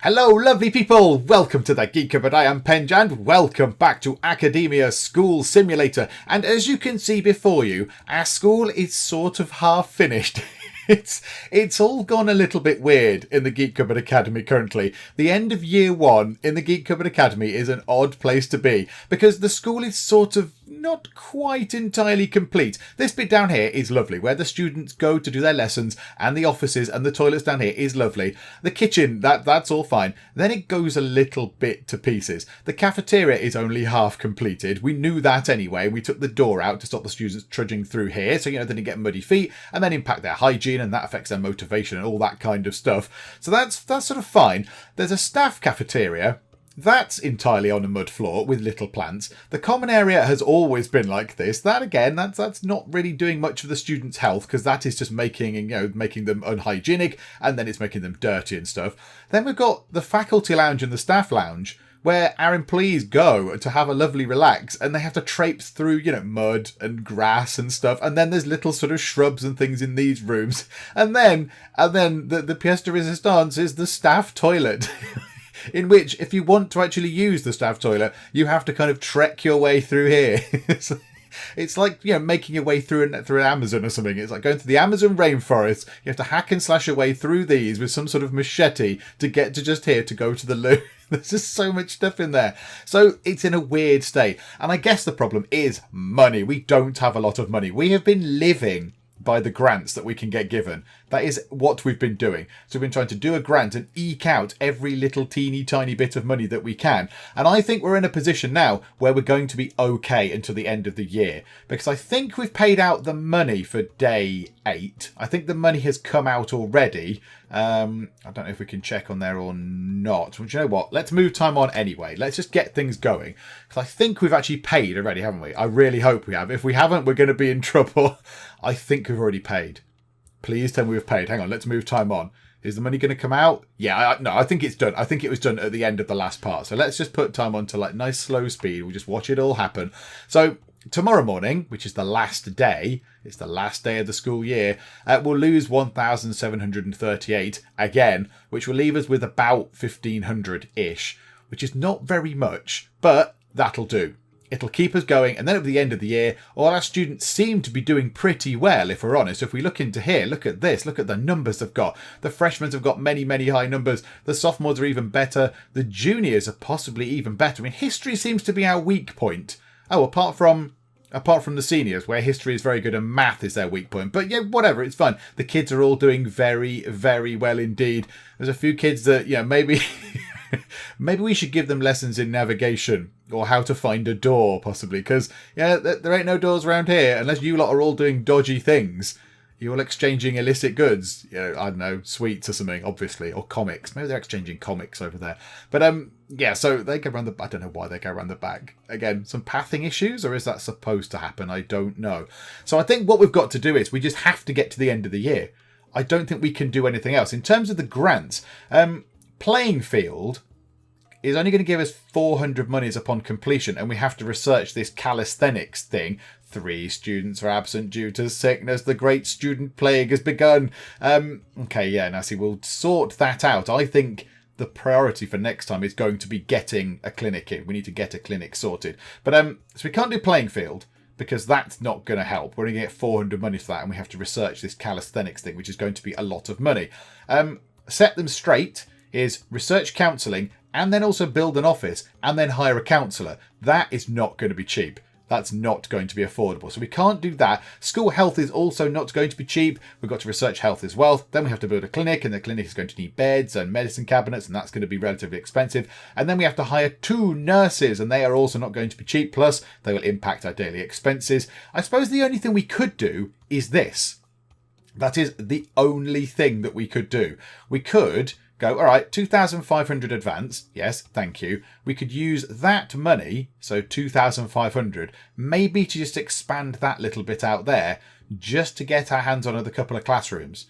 Hello, lovely people! Welcome to the Geek Cupboard. I am Penj, and welcome back to Academia School Simulator. And as you can see before you, our school is sort of half finished. It's all gone a little bit weird in the Geek Cupboard Academy currently. The end of year one in the Geek Cupboard Academy is an odd place to be because the school is sort of not quite entirely complete. This bit down here is lovely, where the students go to do their lessons, and the offices and the toilets down here is lovely. The kitchen, that's all fine. Then it goes a little bit to pieces. The cafeteria is only half completed. We knew that anyway. We took the door out to stop the students trudging through here, so they didn't get muddy feet and then impact their hygiene, and that affects their motivation and all that kind of stuff. So that's sort of fine. There's a staff cafeteria. That's entirely on a mud floor with little plants. The common area has always been like this. That again, that's not really doing much for the students' health, because that is just making them unhygienic, and then it's making them dirty and stuff. Then we've got the faculty lounge and the staff lounge, where our employees go to have a lovely relax, and they have to traipse through, mud and grass and stuff. And then there's little sort of shrubs and things in these rooms. And then the pièce de résistance is the staff toilet. In which, if you want to actually use the staff toilet, you have to kind of trek your way through here. It's like, making your way through an Amazon or something. It's like going to the Amazon rainforest. You have to hack and slash your way through these with some sort of machete to get to just here to go to the loo. There's just so much stuff in there. So it's in a weird state. And I guess the problem is money. We don't have a lot of money. We have been living by the grants that we can get given. That is what we've been doing. So we've been trying to do a grant and eke out every little teeny tiny bit of money that we can. And I think we're in a position now where we're going to be okay until the end of the year. Because I think we've paid out the money for day 8. I think the money has come out already. I don't know if we can check on there or not. But you know what? Let's move time on anyway. Let's just get things going. Because I think we've actually paid already, haven't we? I really hope we have. If we haven't, we're going to be in trouble. I think we've already paid. Please tell me we've paid. Hang on, let's move time on. Is the money going to come out? Yeah, no, I think it's done. I think it was done at the end of the last part. So let's just put time on to like nice slow speed. We'll just watch it all happen. So tomorrow morning, which is the last day, it's the last day of the school year, we'll lose 1,738 again, which will leave us with about 1,500-ish, which is not very much, but that'll do. It'll keep us going, and then at the end of the year, all our students seem to be doing pretty well, if we're honest. If we look into here, look at this, look at the numbers they've got. The freshmen have got many, many high numbers. The sophomores are even better. The juniors are possibly even better. I mean, history seems to be our weak point. Oh, apart from the seniors, where history is very good and math is their weak point. But yeah, whatever, it's fun. The kids are all doing very, very well indeed. There's a few kids that, maybe... Maybe we should give them lessons in navigation or how to find a door, possibly, because there ain't no doors around here unless you lot are all doing dodgy things. You're all exchanging illicit goods. I don't know, sweets or something, obviously, or comics. Maybe they're exchanging comics over there. But so they go around I don't know why they go around the back. Again, some pathing issues, or is that supposed to happen? I don't know. So I think what we've got to do is we just have to get to the end of the year. I don't think we can do anything else. In terms of the grants, playing field is only going to give us 400 monies upon completion, and we have to research this calisthenics thing. 3 students are absent due to sickness. The great student plague has begun. Now see, we'll sort that out. I think the priority for next time is going to be getting a clinic in. We need to get a clinic sorted. But so we can't do playing field, because that's not going to help. We're going to get 400 money for that, and we have to research this calisthenics thing, which is going to be a lot of money. Set them straight is research counselling, and then also build an office, and then hire a counsellor. That is not going to be cheap. That's not going to be affordable. So we can't do that. School health is also not going to be cheap. We've got to research health as well. Then we have to build a clinic, and the clinic is going to need beds and medicine cabinets, and that's going to be relatively expensive. And then we have to hire 2 nurses, and they are also not going to be cheap. Plus, they will impact our daily expenses. I suppose the only thing we could do is this. That is the only thing that we could do. We could go, all right, 2,500 advance. Yes, thank you. We could use that money, so 2,500, maybe to just expand that little bit out there, just to get our hands on a couple of classrooms,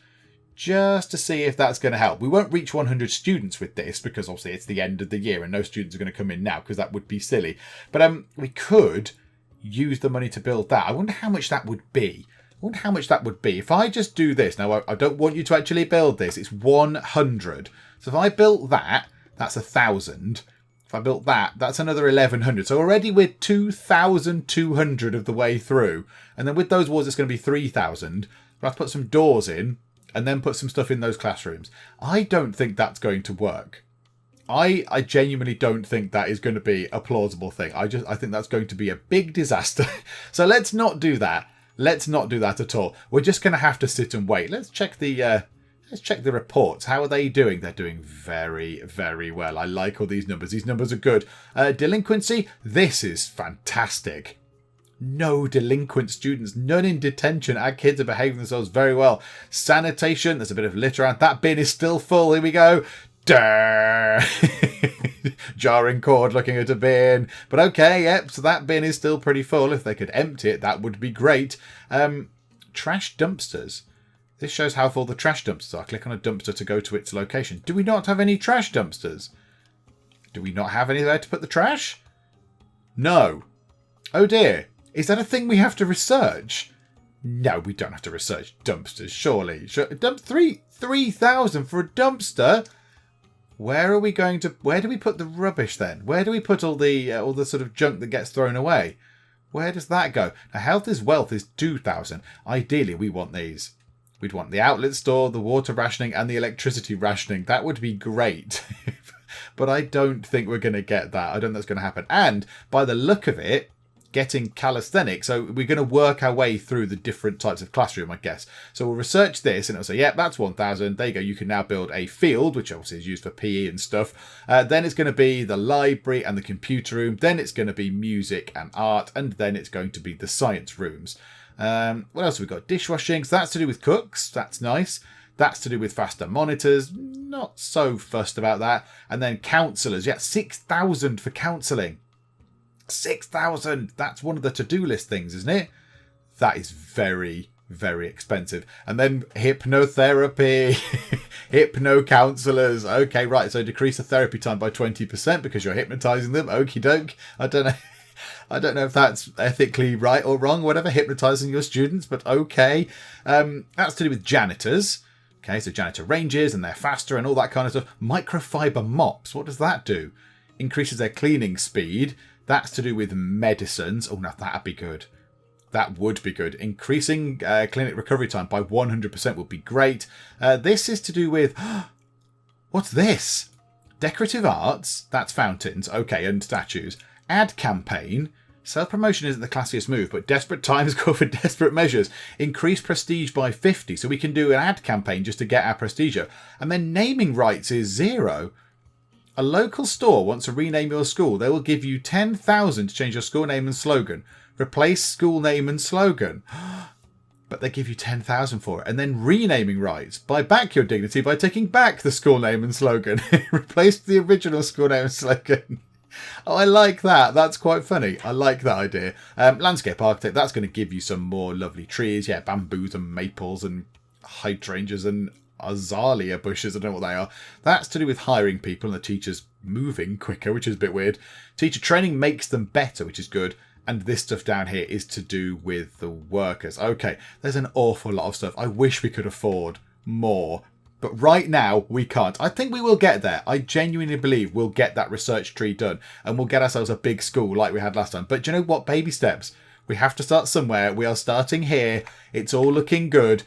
just to see if that's going to help. We won't reach 100 students with this, because obviously it's the end of the year and no students are going to come in now, because that would be silly. But we could use the money to build that. I wonder how much that would be. If I just do this, now I don't want you to actually build this, it's 100. So if I built that, that's 1,000. If I built that, that's another 1,100. So already we're 2,200 of the way through. And then with those walls, it's going to be 3,000. We'll have to put some doors in and then put some stuff in those classrooms. I don't think that's going to work. I genuinely don't think that is going to be a plausible thing. I think that's going to be a big disaster. So let's not do that. Let's not do that at all. We're just going to have to sit and wait. Let's check the reports. How are they doing? They're doing very, very well. I like all these numbers. These numbers are good. Delinquency, this is fantastic. No delinquent students, none in detention. Our kids are behaving themselves very well. Sanitation, there's a bit of litter around. That bin is still full. Here we go. Jarring cord looking at a bin. But okay, yep, so that bin is still pretty full. If they could empty it, that would be great. Trash dumpsters. This shows how full the trash dumpsters are. Click on a dumpster to go to its location. Do we not have any trash dumpsters? Do we not have any there to put the trash? No. Oh dear. Is that a thing we have to research? No, we don't have to research dumpsters, surely. 3,000 for a dumpster? Where are we going to... Where do we put the rubbish then? Where do we put all the sort of junk that gets thrown away? Where does that go? Now, health is wealth is 2,000. Ideally, we want these. We'd want the outlet store, the water rationing, and the electricity rationing. That would be great. But I don't think we're going to get that. I don't think that's going to happen. And by the look of it, getting calisthenics. So we're going to work our way through the different types of classroom, I guess. So we'll research this and it'll say, yep, that's 1,000. There you go. You can now build a field, which obviously is used for PE and stuff. Then it's going to be the library and the computer room. Then it's going to be music and art. And then it's going to be the science rooms. What else have we got? Dishwashing. So that's to do with cooks. That's nice. That's to do with faster monitors. Not so fussed about that. And then counsellors. Yeah, 6,000 for counselling. 6,000. That's one of the to-do list things, isn't it? That is very, very expensive. And then hypnotherapy, hypno counselors. Okay, right. So decrease the therapy time by 20% because you're hypnotizing them. Okie doke. I don't know. I don't know if that's ethically right or wrong, whatever, hypnotizing your students, but okay. That's to do with janitors. Okay, so janitor ranges and they're faster and all that kind of stuff. Microfiber mops. What does that do? Increases their cleaning speed. That's to do with medicines. Oh, now that'd be good. That would be good. Increasing clinic recovery time by 100% would be great. This is to do with... What's this? Decorative arts. That's fountains. Okay, and statues. Ad campaign. Self-promotion isn't the classiest move, but desperate times call for desperate measures. Increase prestige by 50. So we can do an ad campaign just to get our prestige up. And then naming rights is 0. A local store wants to rename your school. They will give you 10,000 to change your school name and slogan. Replace school name and slogan. But they give you 10,000 for it. And then renaming rights. Buy back your dignity by taking back the school name and slogan. Replace the original school name and slogan. Oh, I like that. That's quite funny. I like that idea. Landscape architect. That's going to give you some more lovely trees. Yeah, bamboos and maples and hydrangeas and azalea bushes. I don't know what they are. That's to do with hiring people and the teachers moving quicker, which is a bit weird. Teacher training makes them better, which is good. And this stuff down here is to do with the workers. Okay, there's an awful lot of stuff. I wish we could afford more. But right now, we can't. I think we will get there. I genuinely believe we'll get that research tree done. And we'll get ourselves a big school like we had last time. But do you know what? Baby steps. We have to start somewhere. We are starting here. It's all looking good.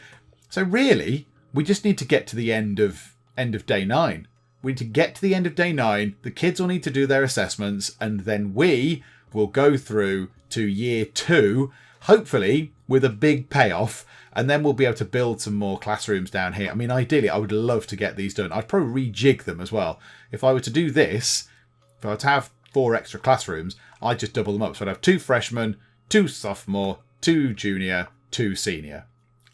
So really, we just need to get to the end of day 9. We need to get to the end of day 9. The kids will need to do their assessments. And then we will go through to year 2, hopefully with a big payoff. And then we'll be able to build some more classrooms down here. I mean, ideally, I would love to get these done. I'd probably rejig them as well. If I were to do this, if I were to have 4 extra classrooms, I'd just double them up. So I'd have 2 freshmen, 2 sophomore, 2 junior, 2 senior.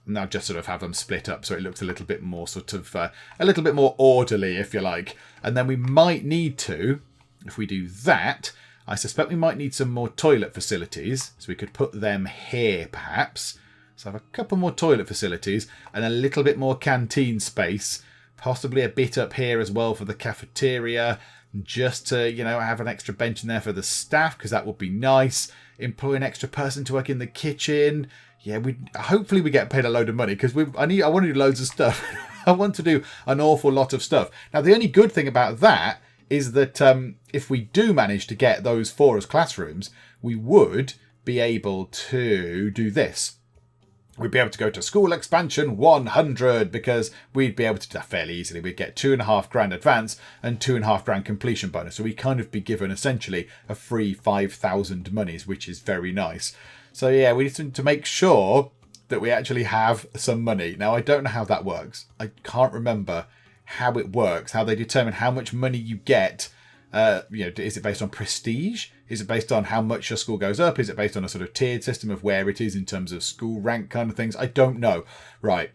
And I'd just sort of have them split up so it looks a little bit more sort of, a little bit more orderly, if you like. And then we might need to, if we do that, I suspect we might need some more toilet facilities. So we could put them here, perhaps. So I have a couple more toilet facilities and a little bit more canteen space. Possibly a bit up here as well for the cafeteria. Just to, you know, have an extra bench in there for the staff because that would be nice. Employ an extra person to work in the kitchen. Yeah, hopefully we get paid a load of money because I want to do loads of stuff. I want to do an awful lot of stuff. Now, the only good thing about that is that if we do manage to get those 4 as classrooms, we would be able to do this. We'd be able to go to school expansion 100 because we'd be able to do that fairly easily. We'd get $2,500 advance and $2,500 completion bonus. So we kind of be given essentially a free 5,000 monies, which is very nice. So yeah, we need to make sure that we actually have some money. Now, I don't know how that works. I can't remember how it works, how they determine how much money you get. Is it based on prestige? Is it based on how much your school goes up? Is it based on a sort of tiered system of where it is in terms of school rank kind of things? I don't know. Right.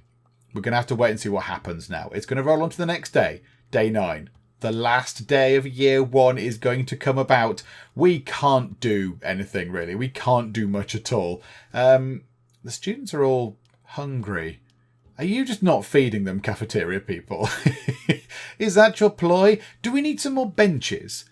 We're going to have to wait and see what happens now. It's going to roll on to the next day, day 9. The last day of year 1 is going to come about. We can't do anything really. We can't do much at all. The students are all hungry. Are you just not feeding them, cafeteria people? Is that your ploy? Do we need some more benches?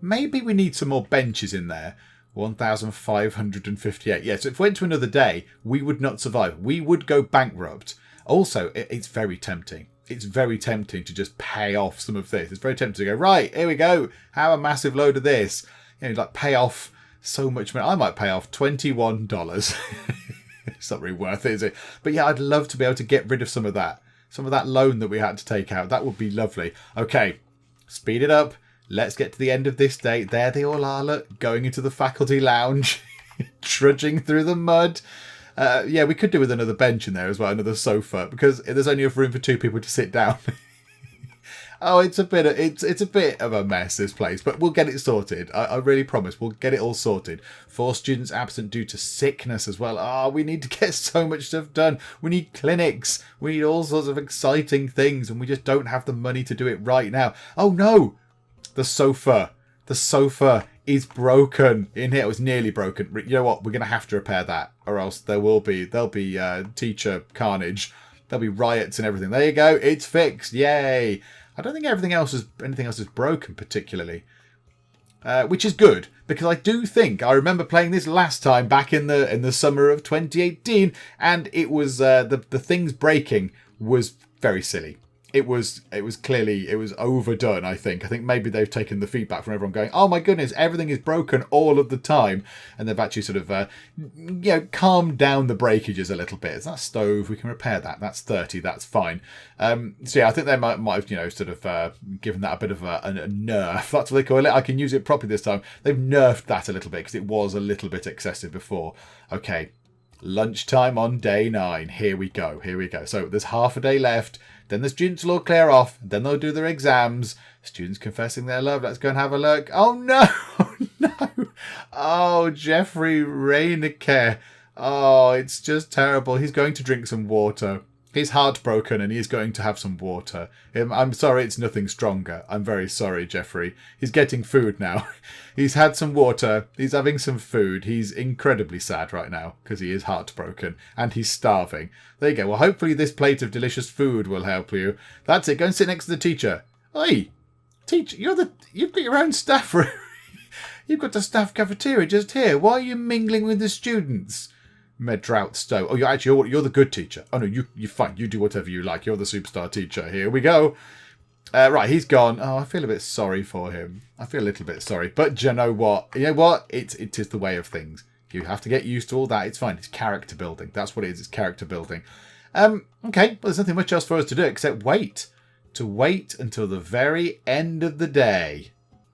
Maybe we need some more benches in there. 1,558. Yes, if we went to another day, we would not survive. We would go bankrupt. Also, it's very tempting. It's very tempting to just pay off some of this. It's very tempting to go, right, here we go. Have a massive load of this. Like pay off so much money. I might pay off $21. It's not really worth it, is it? But yeah, I'd love to be able to get rid of some of that loan that we had to take out. That would be lovely. Okay, speed it up. Let's get to the end of this day. There they all are, look, going into the faculty lounge, trudging through the mud. Yeah, we could do with another bench in there as well, another sofa, because there's only enough room for 2 people to sit down. Oh, it's a bit of a mess, this place, but we'll get it sorted. I really promise we'll get it all sorted. 4 students absent due to sickness as well. Oh, we need to get so much stuff done. We need clinics. We need all sorts of exciting things, and we just don't have the money to do it right now. Oh no, the sofa is broken in here. It was nearly broken. You know what? We're going to have to repair that, or else there'll be teacher carnage. There'll be riots and everything. There you go. It's fixed. Yay. I don't think anything else is broken particularly, which is good because I do think I remember playing this last time back in the summer of 2018, and it was the things breaking was very silly. It was clearly overdone. I think maybe they've taken the feedback from everyone going, oh my goodness, everything is broken all of the time, and they've actually sort of calmed down the breakages a little bit. It's that stove, we can repair that. That's 30, that's fine. So yeah, I think they might have sort of given that a bit of a nerf. That's what they call it. I can use it properly this time. They've nerfed that a little bit because it was a little bit excessive before. Okay, lunchtime on day 9. Here we go. So there's half a day left. Then the students will all clear off. Then they'll do their exams. Students confessing their love. Let's go and have a look. Oh no! Oh no! Oh, Jeffrey Reinecke. Oh, it's just terrible. He's going to drink some water. He's heartbroken and he's going to have some water. I'm sorry, it's nothing stronger. I'm very sorry, Jeffrey. He's getting food now. He's had some water. He's having some food. He's incredibly sad right now because he is heartbroken and he's starving. There you go. Well, hopefully this plate of delicious food will help you. That's it. Go and sit next to the teacher. Oi, teacher, you've got your own staff room. You've got the staff cafeteria just here. Why are you mingling with the students? Medrout Stowe. Oh, you're the good teacher. Oh no, you're fine. You do whatever you like. You're the superstar teacher. Here we go. Right, he's gone. Oh, I feel a bit sorry for him. I feel a little bit sorry. But you know what? It is the way of things. You have to get used to all that. It's fine. It's character building. That's what it is. It's character building. Okay. Well, there's nothing much else for us to do except wait. To wait until the very end of the day.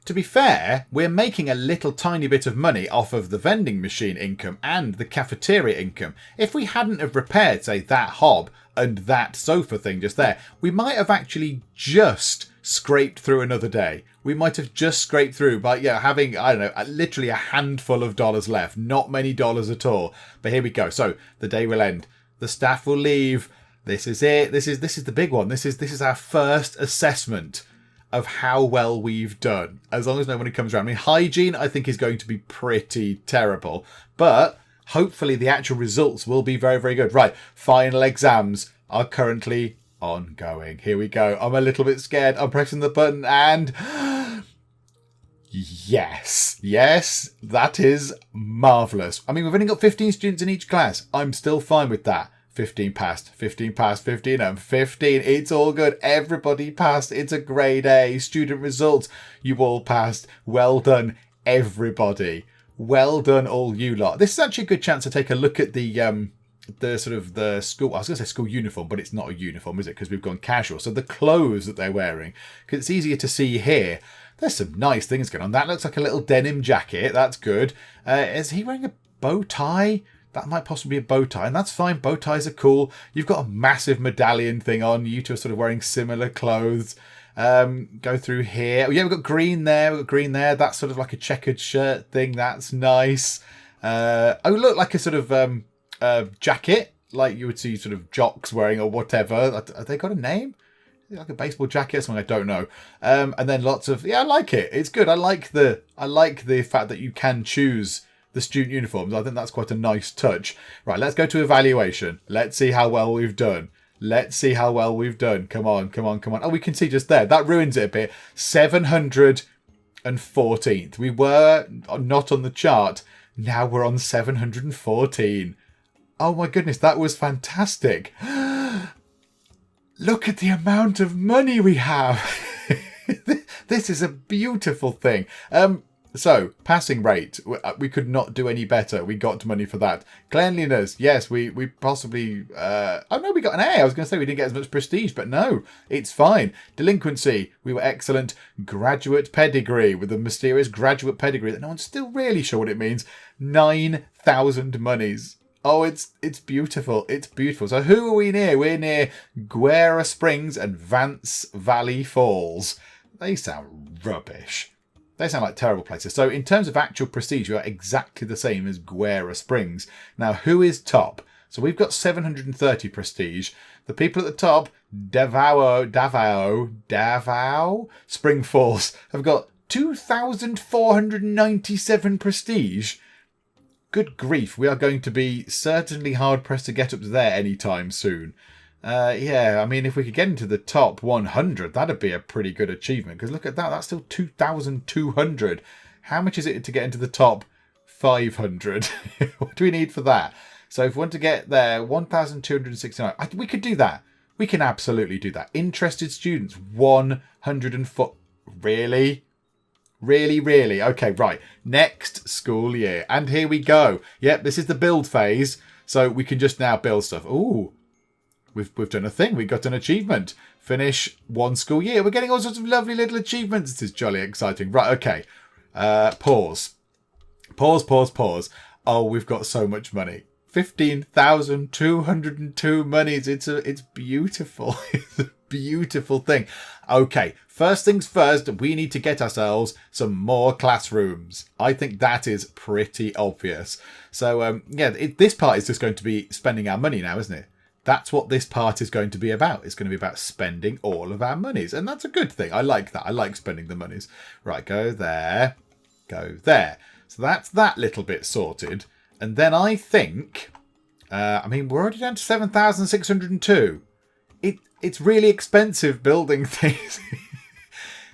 To be fair, we're making a little tiny bit of money off of the vending machine income and the cafeteria income. If we hadn't have repaired, say, that hob and that sofa thing just there, we might have actually just scraped through another day. We might have just scraped through by having, I don't know, literally a handful of dollars left. Not many dollars at all. But here we go. So the day will end. The staff will leave. This is it. This is the big one. This is our first assessment of how well we've done, as long as nobody comes around. I mean, hygiene, I think, is going to be pretty terrible, but hopefully the actual results will be very, very good. Right, final exams are currently ongoing. Here we go. I'm a little bit scared. I'm pressing the button and... Yes, that is marvellous. I mean, we've only got 15 students in each class. I'm still fine with that. 15 passed, 15 passed, 15 and 15. It's all good. Everybody passed. It's a grade A. Student results. You all passed. Well done, everybody. Well done, all you lot. This is actually a good chance to take a look at the sort of the school. I was going to say school uniform, but it's not a uniform, is it? Because we've gone casual. So the clothes that they're wearing, because it's easier to see here. There's some nice things going on. That looks like a little denim jacket. That's good. Is he wearing a bow tie? That might possibly be a bow tie, and that's fine. Bow ties are cool. You've got a massive medallion thing on. You two are sort of wearing similar clothes. Go through here. Oh, yeah, we've got green there. We've got green there. That's sort of like a checkered shirt thing. That's nice. Oh, look, like a sort of jacket, like you would see sort of jocks wearing or whatever. Have they got a name? Like a baseball jacket or something, I don't know. And then lots of, I like it. It's good. I like the fact that you can choose the student uniforms. I think that's quite a nice touch. Right, let's go to evaluation. Let's see how well we've done. Let's see how well we've done. Come on, come on, come on. Oh, we can see just there. That ruins it a bit. 714th. We were not on the chart. Now we're on 714. Oh my goodness, that was fantastic. Look at the amount of money we have. This is a beautiful thing. So, passing rate. We could not do any better. We got money for that. Cleanliness. Yes, we possibly... oh, no, we got an A. I was going to say we didn't get as much prestige, but no, it's fine. Delinquency. We were excellent. Graduate pedigree, with a mysterious graduate pedigree that no one's still really sure what it means. 9,000 monies. Oh, it's beautiful. It's beautiful. So who are we near? We're near Guerra Springs and Vance Valley Falls. They sound rubbish. They sound like terrible places. So in terms of actual prestige, we are exactly the same as Guerra Springs. Now, who is top? So we've got 730 prestige. The people at the top, Davao, Spring Falls, have got 2,497 prestige. Good grief, we are going to be certainly hard-pressed to get up there anytime soon. I mean, if we could get into the top 100, that'd be a pretty good achievement. Because look at that, that's still 2,200. How much is it to get into the top 500? What do we need for that? So if we want to get there, 1,269. We could do that. We can absolutely do that. Interested students, 104. Really? Really, really? Okay, right. Next school year. And here we go. Yep, this is the build phase. So we can just now build stuff. Ooh. We've done a thing. We got an achievement. Finish one school year. We're getting all sorts of lovely little achievements. This is jolly exciting. Right, okay. Pause. Pause. Oh, we've got so much money. 15,202 monies. It's beautiful. It's a beautiful thing. Okay, first things first, we need to get ourselves some more classrooms. I think that is pretty obvious. So, this part is just going to be spending our money now, isn't it? That's what this part is going to be about. It's going to be about spending all of our monies. And that's a good thing. I like that. I like spending the monies. Right, go there. Go there. So that's that little bit sorted. And then I think... we're already down to 7,602. It's really expensive building things.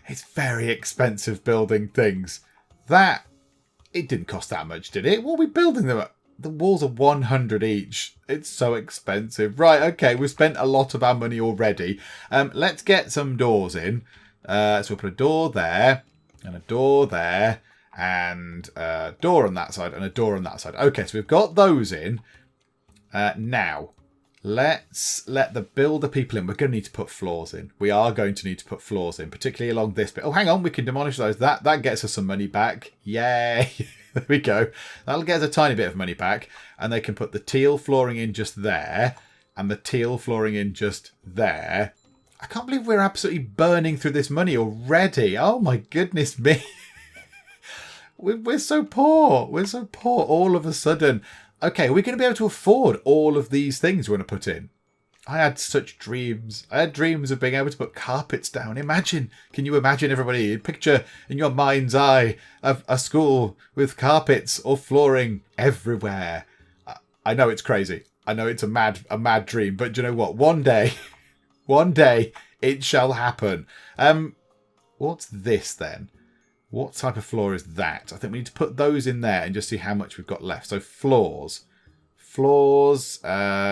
It's very expensive building things. It didn't cost that much, did it? What are we building them at? The walls are 100 each. It's so expensive. Right, okay, we've spent a lot of our money already. Let's get some doors in. So we'll put a door there, and a door there, and a door on that side, and a door on that side. Okay, so we've got those in. Now, let's let the builder people in. We're going to need to put floors in. We are going to need to put floors in, particularly along this bit. Oh, hang on, we can demolish those. That gets us some money back. Yay! There we go. That'll get us a tiny bit of money back. And they can put the teal flooring in just there. And the teal flooring in just there. I can't believe we're absolutely burning through this money already. Oh my goodness me. We're so poor. We're so poor all of a sudden. Okay, we're going to be able to afford all of these things we're going to put in. I had such dreams. I had dreams of being able to put carpets down. Imagine. Can you imagine, everybody? Picture in your mind's eye of a school with carpets or flooring everywhere. I know it's crazy. I know it's a mad dream. But do you know what? One day it shall happen. What's this then? What type of floor is that? I think we need to put those in there and just see how much we've got left. So floors. floors.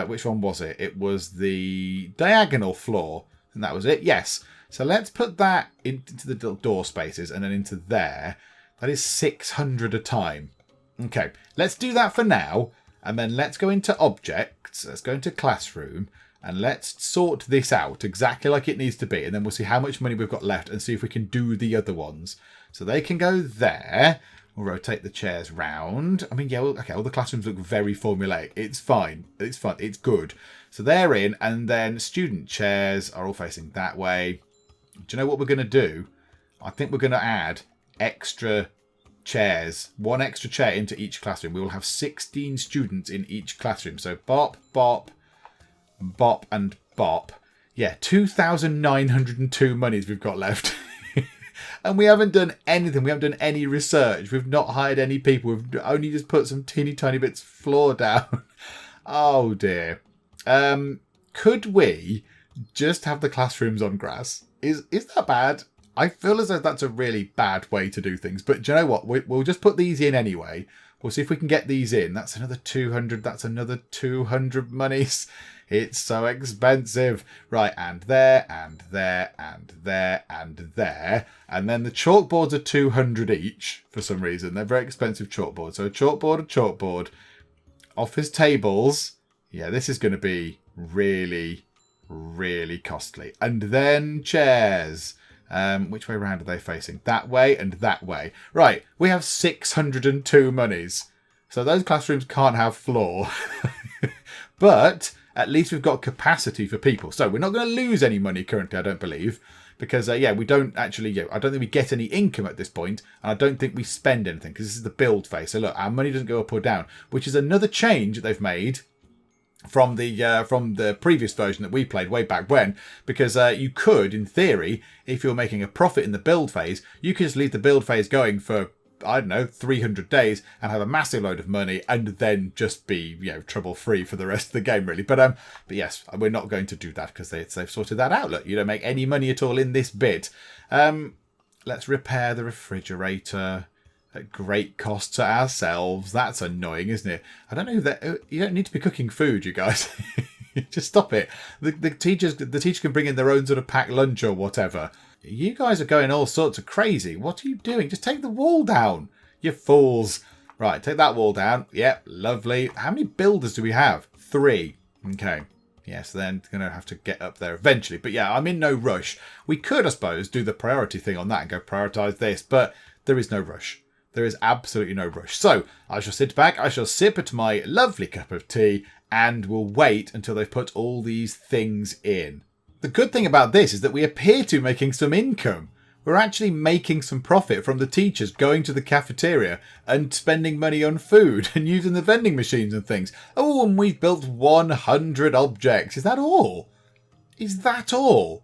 Which one was it? It was the diagonal floor. And that was it. Yes. So let's put that into the door spaces and then into there. That is 600 a time. Okay. Let's do that for now. And then let's go into objects. Let's go into classroom. And let's sort this out exactly like it needs to be. And then we'll see how much money we've got left and see if we can do the other ones. So they can go there. We'll rotate the chairs round. I mean, yeah, okay, all the classrooms look very formulaic. It's fine. It's fun. It's good. So they're in, and then student chairs are all facing that way. Do you know what we're going to do? I think we're going to add extra chairs. One extra chair into each classroom. We will have 16 students in each classroom. So bop, bop, bop, and bop. Yeah, 2,902 monies we've got left. And we haven't done anything. We haven't done any research. We've not hired any people. We've only just put some teeny tiny bits of floor down. Oh dear. Could we just have the classrooms on grass? Is that bad? I feel as though that's a really bad way to do things. But do you know what? We'll just put these in anyway. We'll see if we can get these in. That's another 200. That's another 200 monies. It's so expensive. Right, and there, and there, and there, and there. And then the chalkboards are 200 each for some reason. They're very expensive chalkboards. So a chalkboard. Office tables. Yeah, this is going to be really, really costly. And then chairs. Which way around are they facing? That way and that way. Right, we have 602 monies. So those classrooms can't have floor. But at least we've got capacity for people. So we're not going to lose any money currently, I don't believe. Because, yeah, we don't actually, I don't think we get any income at this point. And I don't think we spend anything because this is the build phase. So look, our money doesn't go up or down, which is another change that they've made from the previous version that we played way back when, because you could, in theory, if you're making a profit in the build phase, you could just leave the build phase going for, I don't know, 300 days and have a massive load of money and then just be, trouble free for the rest of the game, really. But yes, we're not going to do that because they've sorted that out. Look, you don't make any money at all in this bit. Let's repair the refrigerator at great cost to ourselves. That's annoying, isn't it? I don't know that you don't need to be cooking food, you guys. Just stop it. The teacher can bring in their own sort of packed lunch or whatever. You guys are going all sorts of crazy. What are you doing? Just take the wall down, you fools. Right, take that wall down. Yep, lovely. How many builders do we have? 3. Okay. Yes, then going to have to get up there eventually. But yeah, I'm in no rush. We could, I suppose, do the priority thing on that and go prioritise this. But there is no rush. There is absolutely no rush. So I shall sit back. I shall sip at my lovely cup of tea and we'll wait until they've put all these things in. The good thing about this is that we appear to be making some income. We're actually making some profit from the teachers going to the cafeteria and spending money on food and using the vending machines and things. Oh, and we've built 100 objects. Is that all? Is that all?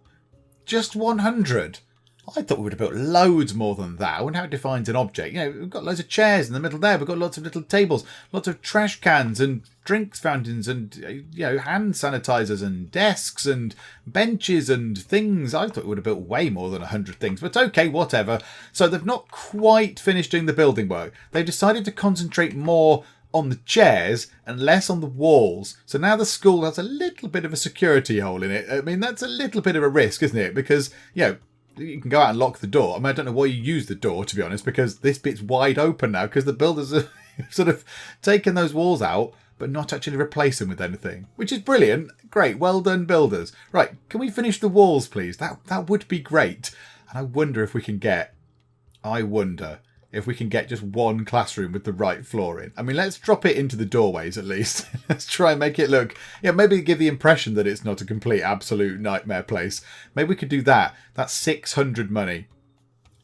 Just 100? I thought we would have built loads more than that. I wonder how it defines an object. We've got loads of chairs in the middle there. We've got lots of little tables, lots of trash cans and drinks fountains and, hand sanitizers and desks and benches and things. I thought we would have built way more than 100 things, but okay, whatever. So they've not quite finished doing the building work. They've decided to concentrate more on the chairs and less on the walls. So now the school has a little bit of a security hole in it. I mean, that's a little bit of a risk, isn't it? Because, you can go out and lock the door. I mean, I don't know why you use the door, to be honest, because this bit's wide open now because the builders have sort of taken those walls out but not actually replace them with anything, which is brilliant. Great. Well done, builders. Right. Can we finish the walls, please? That would be great. And I wonder if we can get just one classroom with the right floor in. I mean, let's drop it into the doorways at least. Let's try and make it look, maybe give the impression that it's not a complete, absolute nightmare place. Maybe we could do that. That's 600 money.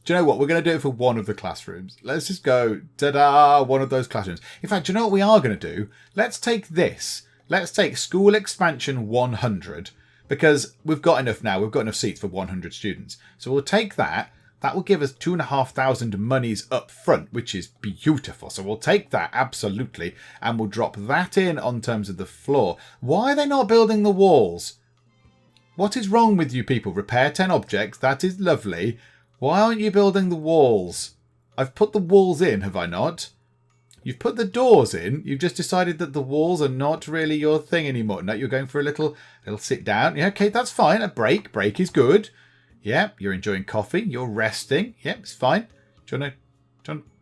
Do you know what? We're going to do it for one of the classrooms. Let's just go, ta-da, one of those classrooms. In fact, do you know what we are going to do? Let's take this. Let's take school expansion 100 because we've got enough now. We've got enough seats for 100 students. So we'll take that. That will give us 2,500 monies up front, which is beautiful. So we'll take that, absolutely. And we'll drop that in terms of the floor. Why are they not building the walls? What is wrong with you people? Repair 10 objects. That is lovely. Why aren't you building the walls? I've put the walls in, have I not? You've put the doors in. You've just decided that the walls are not really your thing anymore. No, you're going for a little sit down. Yeah, okay, that's fine. A break. Break is good. Yeah, you're enjoying coffee. You're resting. Yeah, it's fine. Do you want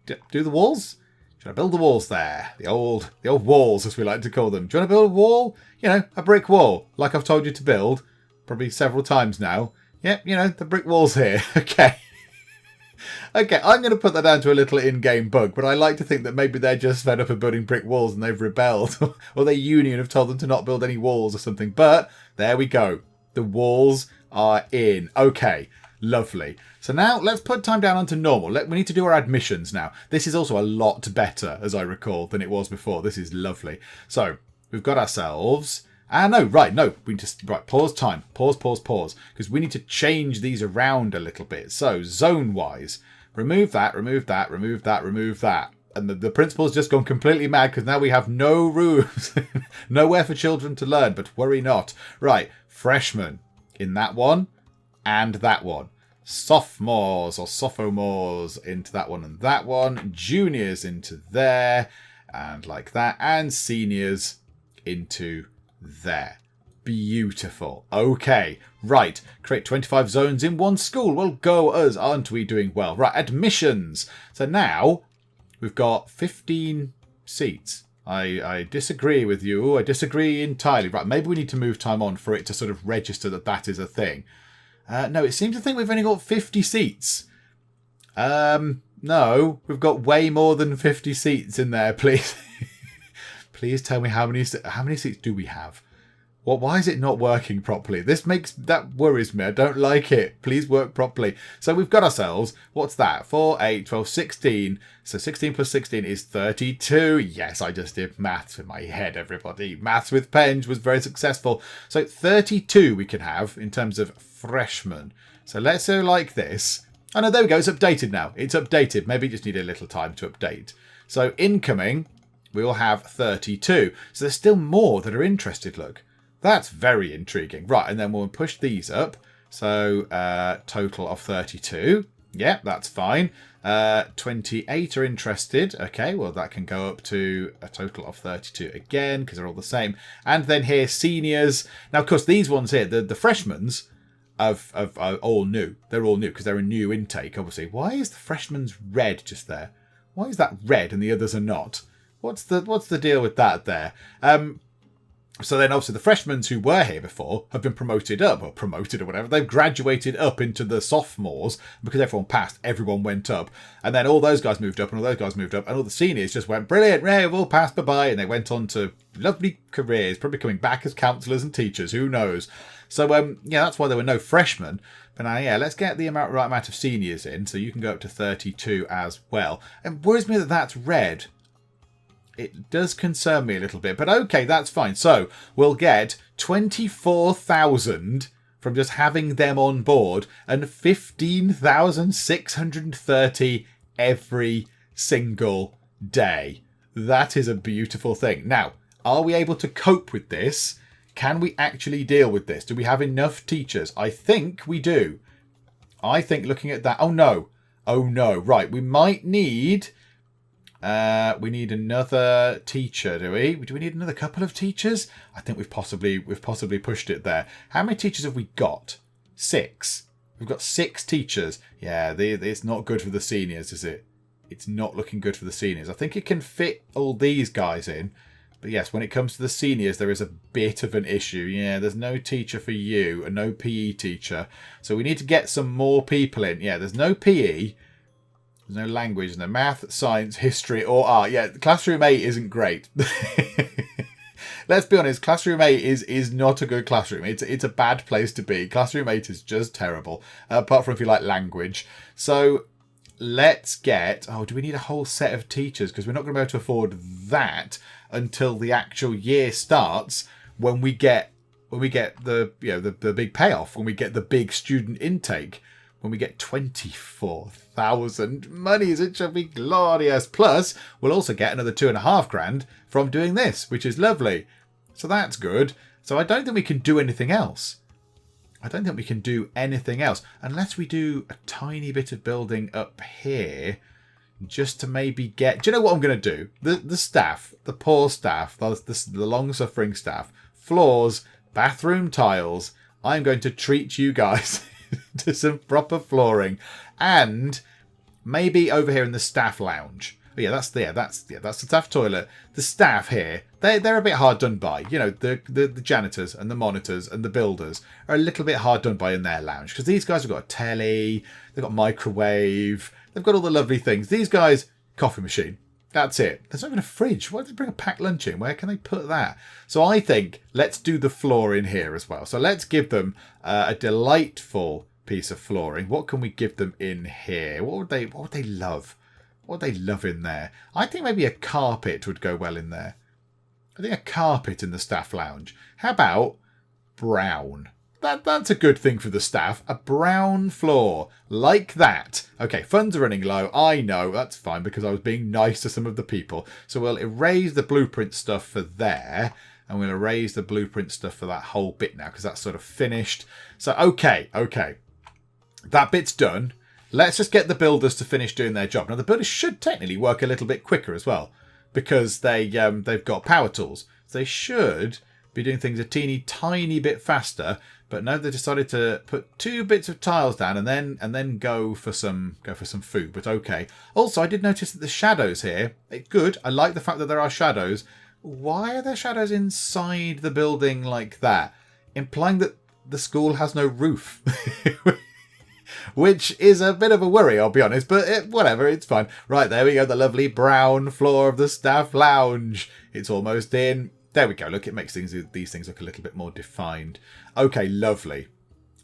to do the walls? Do you want to build the walls there? The old walls, as we like to call them. Do you want to build a wall? You know, a brick wall, like I've told you to build, probably several times now. Yep, you know, the brick wall's here. Okay. Okay, I'm going to put that down to a little in-game bug, but I like to think that maybe they're just fed up of building brick walls and they've rebelled. Or their union have told them to not build any walls or something. But there we go. The walls are in. Okay, lovely. So now let's put time down onto normal. We need to do our admissions now. This is also a lot better, as I recall, than it was before. This is lovely. So we've got ourselves... we just... Right, pause time. Pause. Because we need to change these around a little bit. So, zone-wise, remove that. And the principal's just gone completely mad because now we have no rooms. Nowhere for children to learn, but worry not. Right, freshmen in that one and that one. Sophomores or sophomores into that one and that one. Juniors into there and like that. And seniors into there. Beautiful. Okay, right. Create 25 zones in one school. Well, go us. Aren't we doing well? Right, admissions. So now we've got 15 seats. I disagree with you. I disagree entirely. Right, maybe we need to move time on for it to sort of register that is a thing. No, it seems to think we've only got 50 seats. No, we've got way more than 50 seats in there, please. Please tell me how many seats do we have? Well, why is it not working properly? That worries me. I don't like it. Please work properly. So we've got ourselves, what's that? 4, 8, 12, 16. So 16 plus 16 is 32. Yes, I just did maths in my head, everybody. Maths with Penge was very successful. So 32 we can have in terms of freshmen. So let's go like this. Oh no, there we go. It's updated now. It's updated. Maybe you just need a little time to update. So incoming, we will have 32. So there's still more that are interested, look. That's very intriguing. Right, and then we'll push these up. So total of 32. Yeah, that's fine. 28 are interested. Okay, well, that can go up to a total of 32 again because they're all the same. And then here, seniors. Now, of course, these ones here, the freshmen's are all new. They're all new because they're a new intake, obviously. Why is the freshmen's red just there? Why is that red and the others are not? What's the deal with that there? So then obviously the freshmen who were here before have been promoted up, or promoted or whatever. They've graduated up into the sophomores because everyone passed, everyone went up. And then all those guys moved up and all those guys moved up and all the seniors just went, brilliant, Ray, we'll pass, bye-bye. And they went on to lovely careers, probably coming back as counsellors and teachers, who knows. So, yeah, that's why there were no freshmen. But now, yeah, let's get the right amount of seniors in. So you can go up to 32 as well. And worries me that that's red. It does concern me a little bit, but okay, that's fine. So we'll get 24,000 from just having them on board and 15,630 every single day. That is a beautiful thing. Now, are we able to cope with this? Can we actually deal with this? Do we have enough teachers? I think we do. I think looking at that... Oh, no. Right, we might need... we need another teacher, do we? Do we need another couple of teachers? I think we've possibly pushed it there. How many teachers have we got? 6. We've got 6 teachers. Yeah, it's not good for the seniors, is it? It's not looking good for the seniors. I think it can fit all these guys in. But yes, when it comes to the seniors, there is a bit of an issue. Yeah, there's no teacher for you and no PE teacher. So we need to get some more people in. Yeah, there's no PE. There's no language, no math, science, history, or art. Yeah, Classroom 8 isn't great. Let's be honest, Classroom 8 is not a good classroom. It's a bad place to be. Classroom 8 is just terrible, apart from if you like language. So let's get... Oh, do we need a whole set of teachers? Because we're not going to be able to afford that until the actual year starts, when we get the big payoff, when we get the big student intake. When we get 24,000 monies, it shall be glorious. Plus, we'll also get another $2,500 from doing this, which is lovely. So that's good. So I don't think we can do anything else. Unless we do a tiny bit of building up here. just to maybe get... Do you know what I'm going to do? The staff, the poor staff, the long-suffering staff, floors, bathroom tiles, I'm going to treat you guys to some proper flooring. And maybe over here in the staff lounge. Oh, yeah, that's the staff toilet. The staff here, they're a bit hard done by. You know, the janitors and the monitors and the builders are a little bit hard done by in their lounge. Because these guys have got a telly, they've got a microwave, they've got all the lovely things. These guys, coffee machine. That's it. There's not even a fridge. Why did they bring a packed lunch in? Where can they put that? So I think let's do the floor in here as well. So let's give them a delightful piece of flooring. What can we give them in here? What would they love? What would they love in there? I think maybe a carpet would go well in there. I think a carpet in the staff lounge. How about brown? That's a good thing for the staff. A brown floor. Like that. Okay, funds are running low. I know. That's fine because I was being nice to some of the people. So we'll erase the blueprint stuff for there. And we'll erase the blueprint stuff for that whole bit now because that's sort of finished. So, okay. That bit's done. Let's just get the builders to finish doing their job. Now, the builders should technically work a little bit quicker as well because they've got power tools. So they should be doing things a teeny tiny bit faster. But no, they decided to put 2 bits of tiles down and then go for some food. But okay. Also, I did notice that the shadows here. Good. I like the fact that there are shadows. Why are there shadows inside the building like that? Implying that the school has no roof. Which is a bit of a worry, I'll be honest, but whatever, it's fine. Right, there we go, the lovely brown floor of the staff lounge. It's almost in. There we go, look, it makes these things look a little bit more defined. Okay, lovely.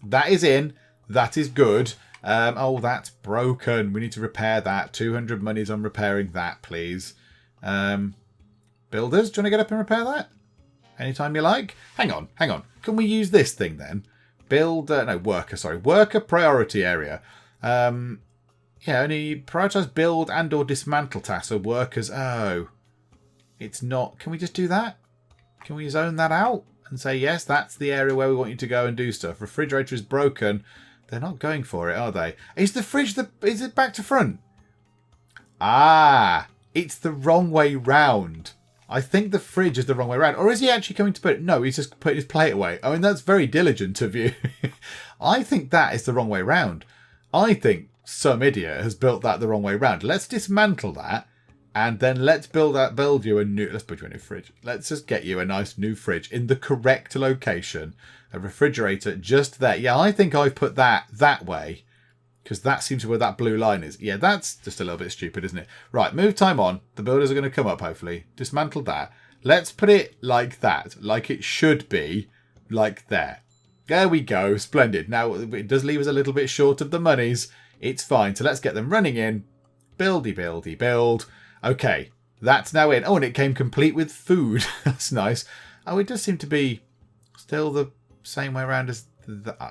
That is in. That is good. Oh, that's broken. We need to repair that. 200 monies on repairing that, please. Builders, do you want to get up and repair that? Anytime you like? Hang on. Can we use this thing then? Worker priority area. Only prioritize build and or dismantle tasks. So workers, it's not. Can we just do that? Can we zone that out and say, yes, that's the area where we want you to go and do stuff. Refrigerator is broken. They're not going for it, are they? Is the fridge, is it back to front? It's the wrong way round. I think the fridge is the wrong way around. Or is he actually coming to put it? No, he's just putting his plate away. I mean, that's very diligent of you. I think that is the wrong way round. I think some idiot has built that the wrong way round. Let's dismantle that. And then let's build you a new fridge. Let's just get you a nice new fridge in the correct location. A refrigerator just there. Yeah, I think I've put that way. Because that seems to be where that blue line is. Yeah, that's just a little bit stupid, isn't it? Right, move time on. The builders are going to come up, hopefully. Dismantle that. Let's put it like that. Like it should be. Like there. There we go. Splendid. Now, it does leave us a little bit short of the monies. It's fine. So let's get them running in. Buildy, build. Okay. That's now in. Oh, and it came complete with food. That's nice. Oh, it does seem to be still the same way around as...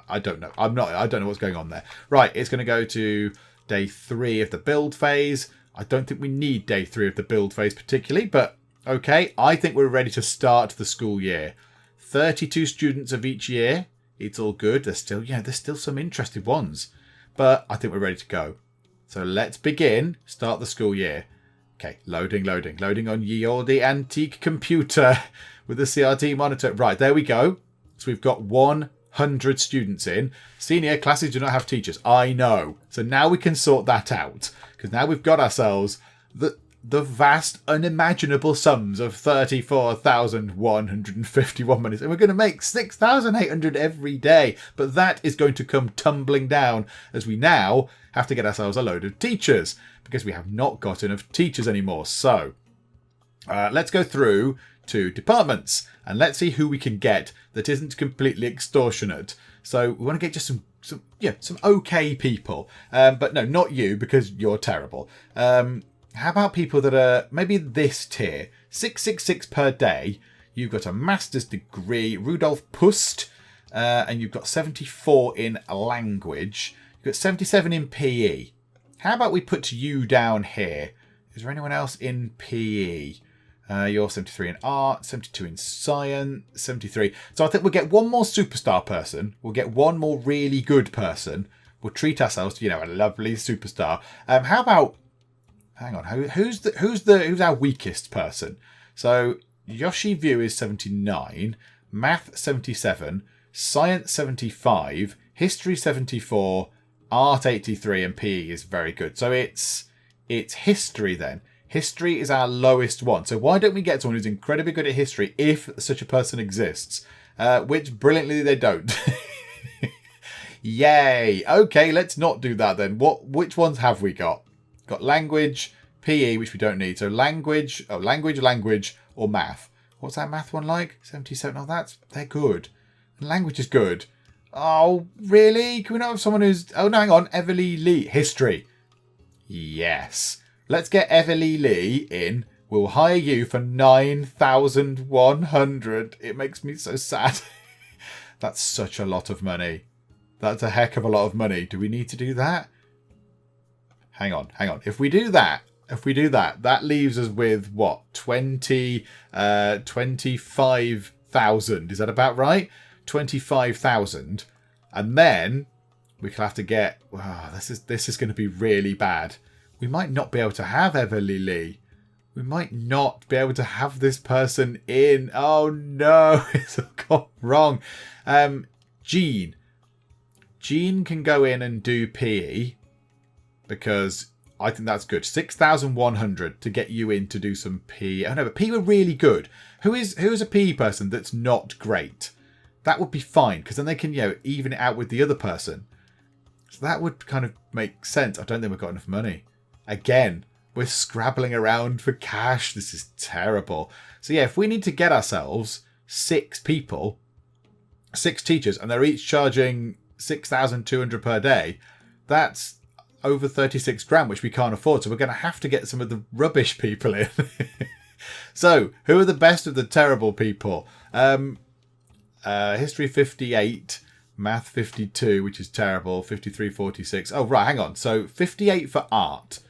I don't know. I don't know what's going on there. Right, it's going to go to day 3 of the build phase. I don't think we need day 3 of the build phase particularly, but okay. I think we're ready to start the school year. 32 students of each year. It's all good. There's still some interested ones, but I think we're ready to go. So let's begin. Start the school year. Okay, loading on ye olde antique computer with the CRT monitor. Right, there we go. So we've got 100 students in. Senior classes do not have teachers. I know. So now we can sort that out. Because now we've got ourselves the vast, unimaginable sums of 34,151 minutes. And we're going to make 6,800 every day. But that is going to come tumbling down as we now have to get ourselves a load of teachers. Because we have not got enough teachers anymore. So let's go through to departments and let's see who we can get that isn't completely extortionate. So we want to get just some okay people, but no, not you because you're terrible. How about people that are maybe this tier? 666 per day. You've got a master's degree, Rudolf Pust, and you've got 74 in language. You've got 77 in PE. How about we put you down here? Is there anyone else in PE? You're 73 in art, 72 in science, 73. So I think we'll get one more superstar person. We'll get one more really good person. We'll treat ourselves to, a lovely superstar. How hang on. Who's our weakest person? So Yoshi View is 79, Math 77, Science 75, History 74, Art 83, and PE is very good. So it's History then. History is our lowest one. So why don't we get someone who's incredibly good at history if such a person exists? Which brilliantly they don't. Yay. Okay, let's not do that then. Which ones have we got? Got language, PE, which we don't need. So language, or math. What's that math one like? 77. Oh, they're good. And language is good. Oh, really? Can we not have someone who's... Oh, no, hang on. Everly Lee. History. Yes. Let's get Everly Lee in. We'll hire you for 9,100. It makes me so sad. That's such a lot of money. That's a heck of a lot of money. Do we need to do that? Hang on. If we do that, that leaves us with what? 25,000. Is that about right? 25,000. And then we can have to get... Wow, this is going to be really bad. We might not be able to have Everly Lee. We might not be able to have this person in. Oh no, it's all gone wrong. Jean can go in and do PE because I think that's good. 6,100 to get you in to do some PE. Oh no, but PE were really good. Who is a PE person that's not great? That would be fine because then they can even it out with the other person. So that would kind of make sense. I don't think we've got enough money. Again, we're scrabbling around for cash. This is terrible. So yeah, if we need to get ourselves 6 people, 6 teachers, and they're each charging 6,200 per day, that's over 36 grand, which we can't afford. So we're going to have to get some of the rubbish people in. So who are the best of the terrible people? History 58, Math 52, which is terrible. 53, 46. Oh, right, hang on. So 58 for art.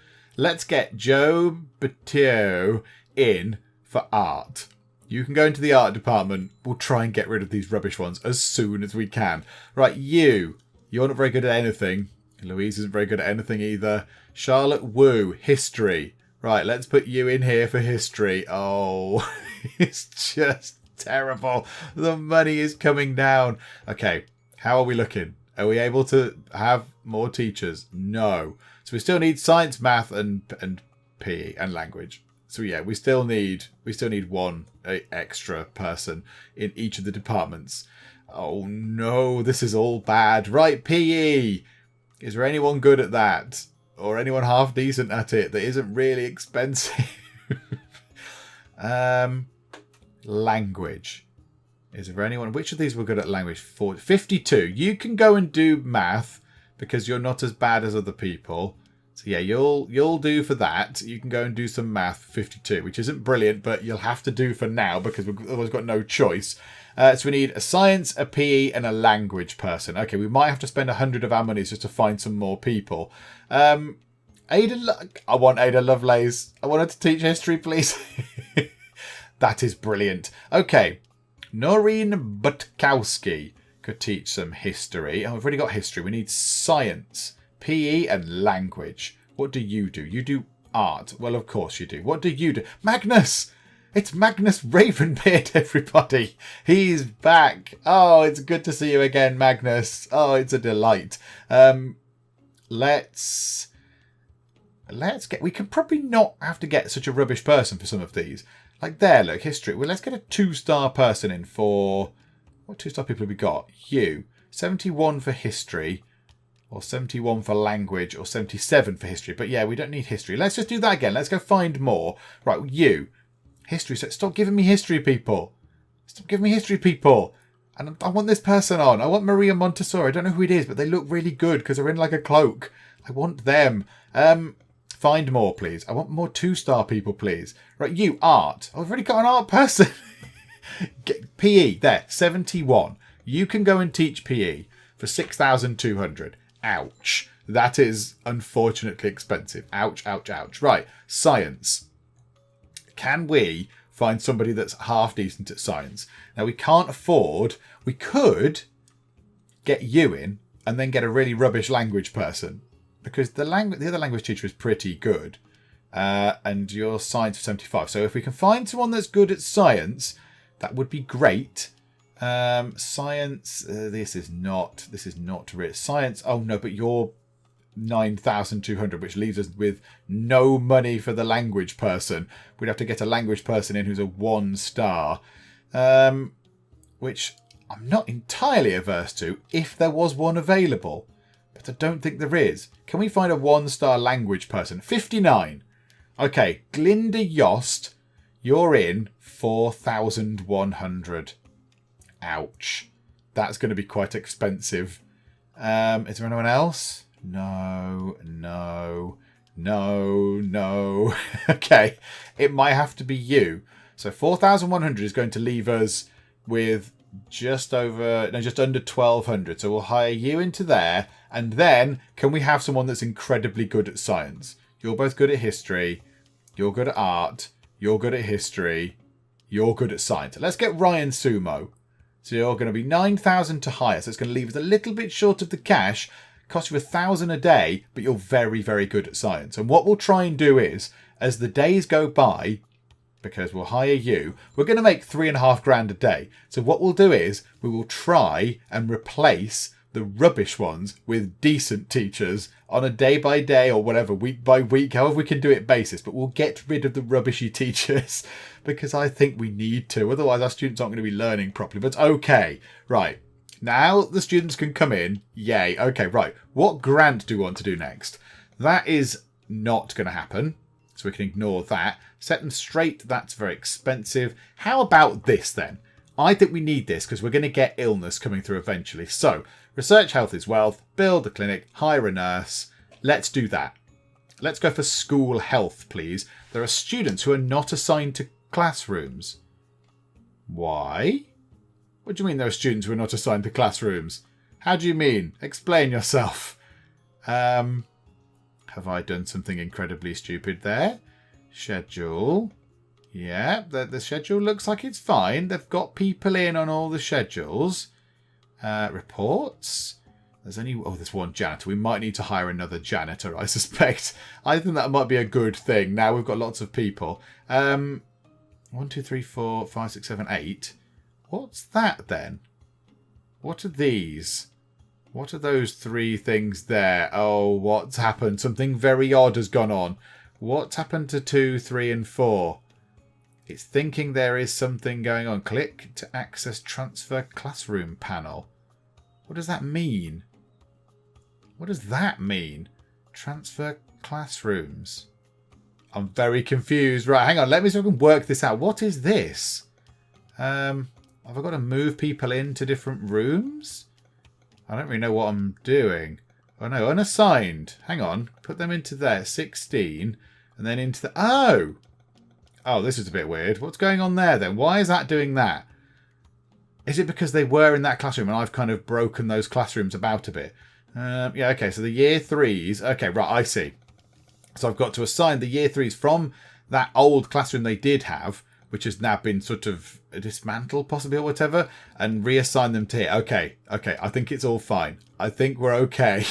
Let's get Joe Batteo in for art. You can go into the art department. We'll try and get rid of these rubbish ones as soon as we can. Right, you're not very good at anything. Louise isn't very good at anything either. Charlotte Wu, history. Right, let's put you in here for history. Oh, it's just terrible. The money is coming down. Okay, how are we looking? Are we able to have more teachers? No. So we still need science, math, and PE and language. So yeah, we still need one extra person in each of the departments. Oh no, this is all bad. Right, PE. Is there anyone good at that? Or anyone half decent at it that isn't really expensive? Language. Is there anyone? Which of these were good at language? 52. You can go and do math because you're not as bad as other people. So yeah, you'll do for that. You can go and do some math. 52, which isn't brilliant, but you'll have to do for now because we've otherwise got no choice. So we need a science, a PE, and a language person. Okay, we might have to spend 100 of our money just to find some more people. I want Ada Lovelace. I want her to teach history, please. That is brilliant. Okay, Noreen Butkowski could teach some history. Oh, we've already got history. We need science, PE, and language. What do? You do art. Well, of course you do. What do you do? Magnus! It's Magnus Ravenbeard, everybody. He's back. Oh, it's good to see you again, Magnus. Oh, it's a delight. Let's get... We can probably not have to get such a rubbish person for some of these. Like there, look, history. Well, let's get a 2-star person in for... What 2-star people have we got? You. 71 for history. Or 71 for language. Or 77 for history. But yeah, we don't need history. Let's just do that again. Let's go find more. Right, you. History. So stop giving me history people. Stop giving me history people. And I want this person on. I want Maria Montessori. I don't know who it is, but they look really good because they're in like a cloak. I want them. Find more, please. I want more 2-star people, please. Right, you, art. Oh, I've already got an art person. PE, there, 71. You can go and teach PE for 6,200. Ouch. That is unfortunately expensive. Ouch, ouch, ouch. Right, science. Can we find somebody that's half decent at science? Now, we can't afford... We could get you in and then get a really rubbish language person. Because the other language teacher is pretty good. And your science for 75. So if we can find someone that's good at science, that would be great. Science, this is not rich. Science, oh no, but you're 9,200, which leaves us with no money for the language person. We'd have to get a language person in who's a 1 star, which I'm not entirely averse to if there was one available, but I don't think there is. Can we find a 1 star language person? 59. Okay, Glinda Yost, you're in 4,100. Ouch. That's going to be quite expensive. Is there anyone else? No. Okay, it might have to be you. So 4,100 is going to leave us with just under 1,200. So we'll hire you into there. And then, can we have someone that's incredibly good at science? You're both good at history. You're good at art. You're good at history. You're good at science. Let's get Ryan Sumo. So you're going to be 9,000 to hire. So it's going to leave us a little bit short of the cash. Cost you 1,000 a day, but you're very, very good at science. And what we'll try and do is, as the days go by, because we'll hire you, we're going to make 3.5 grand a day. So what we'll do is, we will try and replace the rubbish ones with decent teachers on a day by day or whatever, week by week, however we can do it basis. But we'll get rid of the rubbishy teachers because I think we need to. Otherwise, our students aren't going to be learning properly. But okay, right. Now the students can come in. Yay. Okay, right. What grant do we want to do next? That is not going to happen. So we can ignore that. Set them straight. That's very expensive. How about this then? I think we need this because we're going to get illness coming through eventually. So, research health is wealth, build a clinic, hire a nurse. Let's do that. Let's go for school health, please. There are students who are not assigned to classrooms. Why? What do you mean there are students who are not assigned to classrooms? How do you mean? Explain yourself. Have I done something incredibly stupid there? Schedule. Yeah, the schedule looks like it's fine. They've got people in on all the schedules. Reports. There's one janitor. We might need to hire another janitor, I suspect. I think that might be a good thing. Now we've got lots of people. 1, 2, 3, 4, 5, 6, 7, 8. What's that then? What are these? What are those 3 things there? Oh, what's happened? Something very odd has gone on. What's happened to 2, 3, and 4? It's thinking there is something going on. Click to access transfer classroom panel. What does that mean? What does that mean? Transfer classrooms. I'm very confused. Right, hang on. Let me see if I can work this out. What is this? Have I got to move people into different rooms? I don't really know what I'm doing. Oh no, unassigned. Hang on. Put them into there. 16. And then into the... Oh, this is a bit weird. What's going on there then? Why is that doing that? Is it because they were in that classroom and I've kind of broken those classrooms about a bit? Yeah, okay. So the year 3s. Okay, right, I see. So I've got to assign the year 3s from that old classroom they did have, which has now been sort of dismantled possibly or whatever, and reassign them to here. Okay. I think it's all fine. I think we're okay.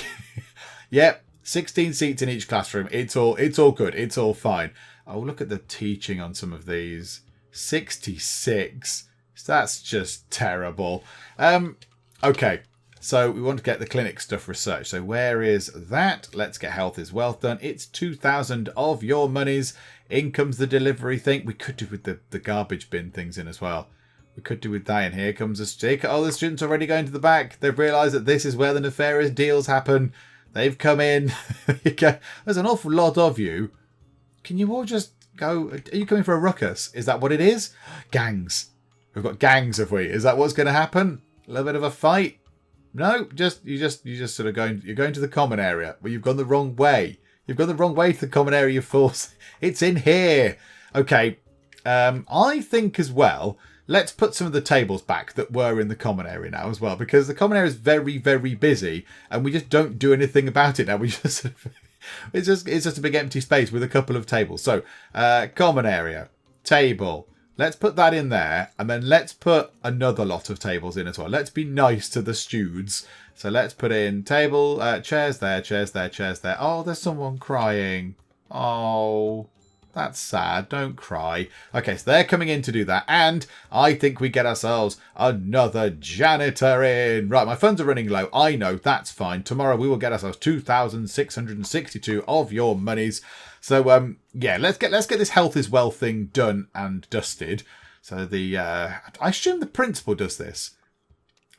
Yep. 16 seats in each classroom. It's all good. It's all fine. Oh, look at the teaching on some of these. 66. That's just terrible. Okay. So we want to get the clinic stuff researched. So where is that? Let's get health is wealth done. It's 2,000 of your monies. In comes the delivery thing. We could do with the garbage bin things in as well. We could do with that. And here comes a stick. Oh, the students already going to the back. They've realised that this is where the nefarious deals happen. They've come in. There's an awful lot of you. Can you all just go? Are you coming for a ruckus? Is that what it is? Gangs. We've got gangs, have we? Is that what's going to happen? A little bit of a fight? No, you just sort of going. You're going to the common area, but you've gone the wrong way. You've gone the wrong way to the common area, you fools. It's in here. Okay. I think as well. Let's put some of the tables back that were in the common area now as well, because the common area is very, very busy, and we just don't do anything about it now. We just it's just a big empty space with a couple of tables. So common area, table. Let's put that in there, and then let's put another lot of tables in as well. Let's be nice to the studs. So let's put in table, chairs there, chairs there, chairs there. Oh, there's someone crying. Oh, that's sad. Don't cry. Okay, so they're coming in to do that. And I think we get ourselves another janitor in. Right, my funds are running low. I know, that's fine. Tomorrow we will get ourselves 2,662 of your monies. So, yeah, let's get this health is wealth thing done and dusted. So I assume the principal does this.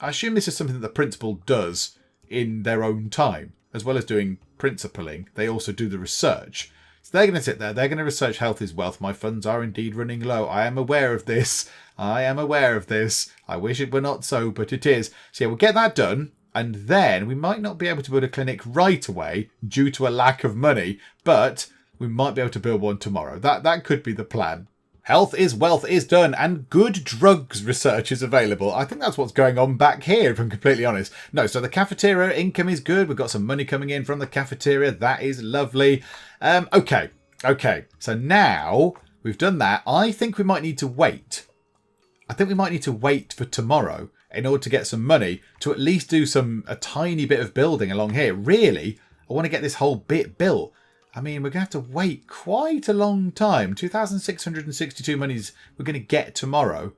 I assume this is something that the principal does in their own time. As well as doing principaling, they also do the research. So they're going to sit there. They're going to research health is wealth. My funds are indeed running low. I am aware of this. I am aware of this. I wish it were not so, but it is. So yeah, we'll get that done. And then we might not be able to build a clinic right away due to a lack of money. But we might be able to build one tomorrow. That could be the plan. Health is wealth is done, and good drugs research is available. I think that's what's going on back here, if I'm completely honest. No, so the cafeteria income is good. We've got some money coming in from the cafeteria. That is lovely. Okay. So now we've done that. I think we might need to wait. I think we might need to wait for tomorrow in order to get some money to at least do a tiny bit of building along here. Really, I want to get this whole bit built. I mean, we're going to have to wait quite a long time. 2,662 monies we're going to get tomorrow.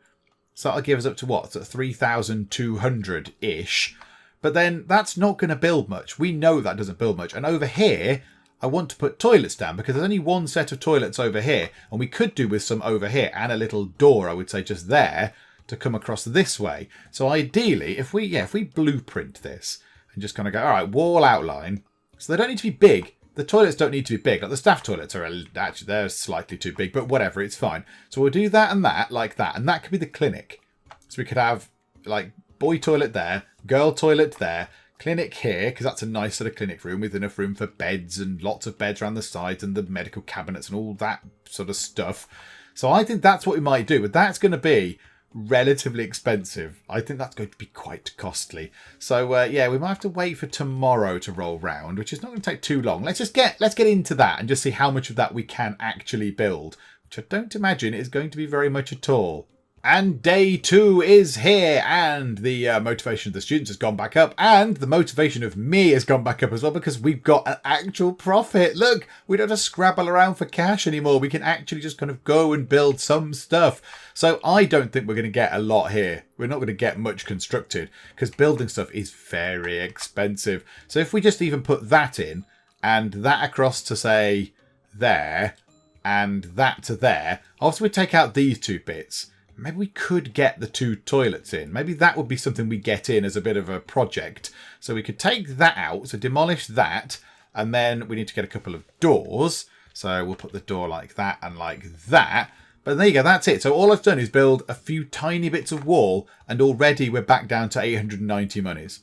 So that'll give us up to what? 3,200-ish. But then that's not going to build much. We know that doesn't build much. And over here, I want to put toilets down because there's only one set of toilets over here. And we could do with some over here and a little door, I would say, just there to come across this way. So ideally, if we blueprint this and just kind of go, all right, wall outline. So they don't need to be big. The toilets don't need to be big. Like the staff toilets are actually, they're slightly too big, but whatever, it's fine. So we'll do that and that, like that. And that could be the clinic. So we could have like boy toilet there, girl toilet there, clinic here, because that's a nice sort of clinic room with enough room for beds and lots of beds around the sides and the medical cabinets and all that sort of stuff. So I think that's what we might do, but that's going to be relatively expensive. I think that's going to be quite costly. So yeah, we might have to wait for tomorrow to roll round, which is not going to take too long. Let's get into that and just see how much of that we can actually build, which I don't imagine is going to be very much at all. And day 2 is here, and the motivation of the students has gone back up, and the motivation of me has gone back up as well, because we've got an actual profit. Look, we don't have to scrabble around for cash anymore. We can actually just kind of go and build some stuff. So I don't think we're going to get a lot here. We're not going to get much constructed, because building stuff is very expensive. So if we just even put that in, and that across to, say, there, and that to there, obviously we take out these 2 bits. Maybe we could get the 2 toilets in. Maybe that would be something we get in as a bit of a project. So we could take that out, so demolish that, and then we need to get a couple of doors. So we'll put the door like that and like that. But there you go, that's it. So all I've done is build a few tiny bits of wall, and already we're back down to 890 monies.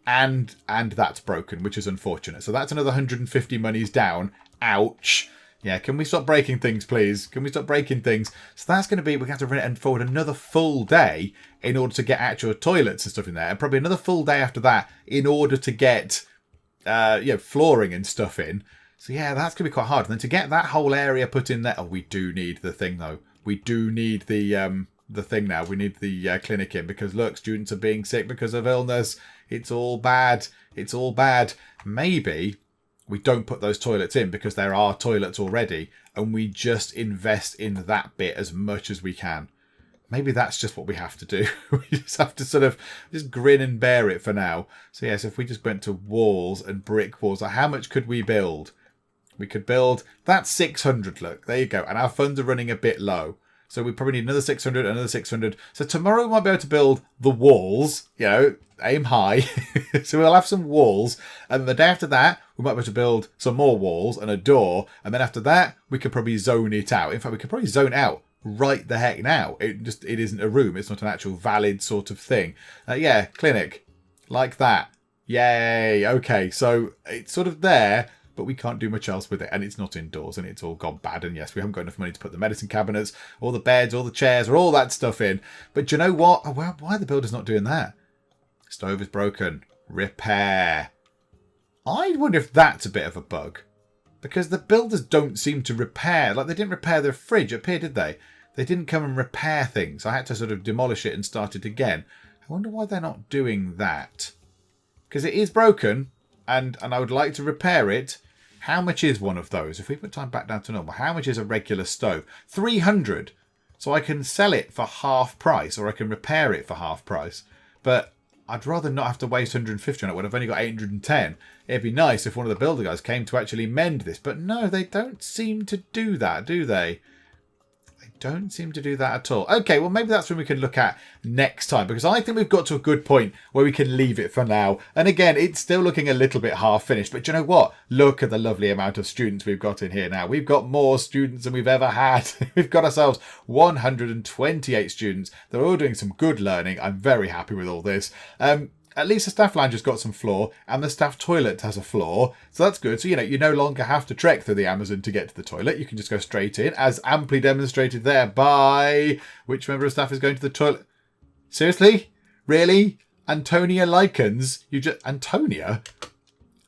And that's broken, which is unfortunate. So that's another 150 monies down. Ouch. Yeah, can we stop breaking things, please? Can we stop breaking things? So that's going to be, we're going to have to run it and forward another full day in order to get actual toilets and stuff in there. And probably another full day after that in order to get, flooring and stuff in. So yeah, that's going to be quite hard. And then to get that whole area put in there. Oh, we do need the thing though. We do need the thing now. We need the clinic in because look, students are being sick because of illness. It's all bad. It's all bad. Maybe we don't put those toilets in because there are toilets already, and we just invest in that bit as much as we can. Maybe that's just what we have to do. We just have to sort of just grin and bear it for now. So yes, if we just went to walls and brick walls, like how much could we build? We could build, that's 600, look, there you go. And our funds are running a bit low. So we probably need another 600, another 600. So tomorrow we might be able to build the walls, aim high. So we'll have some walls. And the day after that, we might be able to build some more walls and a door. And then after that, we could probably zone it out. In fact, we could probably zone out right the heck now. It isn't a room. It's not an actual valid sort of thing. Yeah, clinic. Like that. Yay. Okay, so it's sort of there, but we can't do much else with it, and it's not indoors, and it's all gone bad. And yes, we haven't got enough money to put the medicine cabinets, or the beds, or the chairs, or all that stuff in. But do you know what? Oh, well, why are the builders not doing that? Stove is broken. Repair. I wonder if that's a bit of a bug, because the builders don't seem to repair. Like, they didn't repair their fridge up here, did they? They didn't come and repair things. I had to sort of demolish it and start it again. I wonder why they're not doing that. Because it is broken, and I would like to repair it. How much is one of those? If we put time back down to normal, how much is a regular stove? 300. So I can sell it for half price, or I can repair it for half price. But I'd rather not have to waste 150 on it when I've only got 810. It'd be nice if one of the builder guys came to actually mend this. But no, they don't seem to do that, do they? Don't seem to do that at all. Okay, well, maybe that's when we can look at next time, because I think we've got to a good point where we can leave it for now. And again, it's still looking a little bit half finished, but you know what? Look at the lovely amount of students we've got in here now. We've got more students than we've ever had. We've got ourselves 128 students. They're all doing some good learning. I'm very happy with all this. At least the staff lounge has got some floor, and the staff toilet has a floor, so that's good. So, you no longer have to trek through the Amazon to get to the toilet. You can just go straight in, as amply demonstrated there by... Which member of staff is going to the toilet? Seriously? Really? Antonia Likens? Antonia?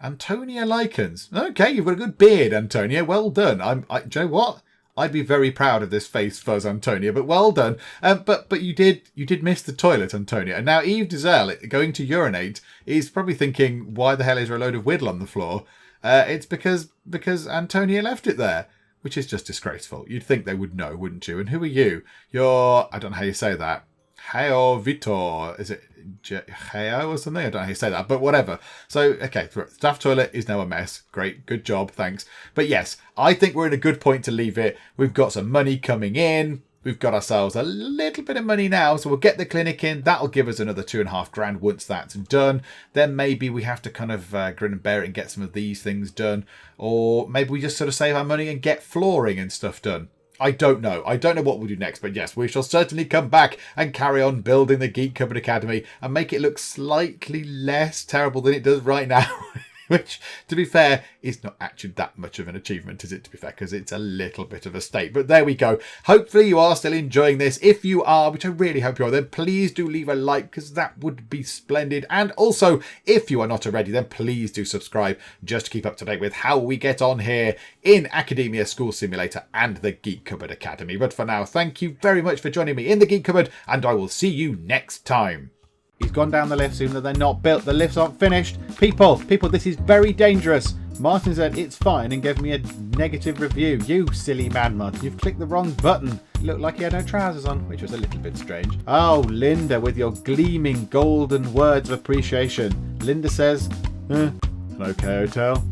Antonia Likens. Okay, you've got a good beard, Antonia. Well done. Do you know what? I'd be very proud of this face fuzz, Antonia, but well done. But you did miss the toilet, Antonia. And now Eve Dizelle, going to urinate, is probably thinking, why the hell is there a load of whittle on the floor? It's because Antonia left it there, which is just disgraceful. You'd think they would know, wouldn't you? And who are you? You're, I don't know how you say that. Heo Vitor. Is it Heo or something? I don't know how you say that, but whatever. So, okay, staff toilet is now a mess. Great, good job, thanks. But yes, I think we're in a good point to leave it. We've got some money coming in. We've got ourselves a little bit of money now, so we'll get the clinic in. That'll give us another $2,500 once that's done. Then maybe we have to kind of grin and bear it and get some of these things done. Or maybe we just sort of save our money and get flooring and stuff done. I don't know. I don't know what we'll do next, but yes, we shall certainly come back and carry on building the Geek Cupboard Academy and make it look slightly less terrible than it does right now. Which, to be fair, is not actually that much of an achievement, is it, to be fair, because it's a little bit of a state. But there we go. Hopefully you are still enjoying this. If you are, which I really hope you are, then please do leave a like, because that would be splendid. And also, if you are not already, then please do subscribe, just to keep up to date with how we get on here in Academia School Simulator and the Geek Cupboard Academy. But for now, thank you very much for joining me in the Geek Cupboard, and I will see you next time. He's gone down the lifts, even though they're not built. The lifts aren't finished. People, this is very dangerous. Martin said it's fine and gave me a negative review. You silly man, Martin. You've clicked the wrong button. It looked like he had no trousers on, which was a little bit strange. Oh, Linda, with your gleaming golden words of appreciation. Linda says, an okay hotel.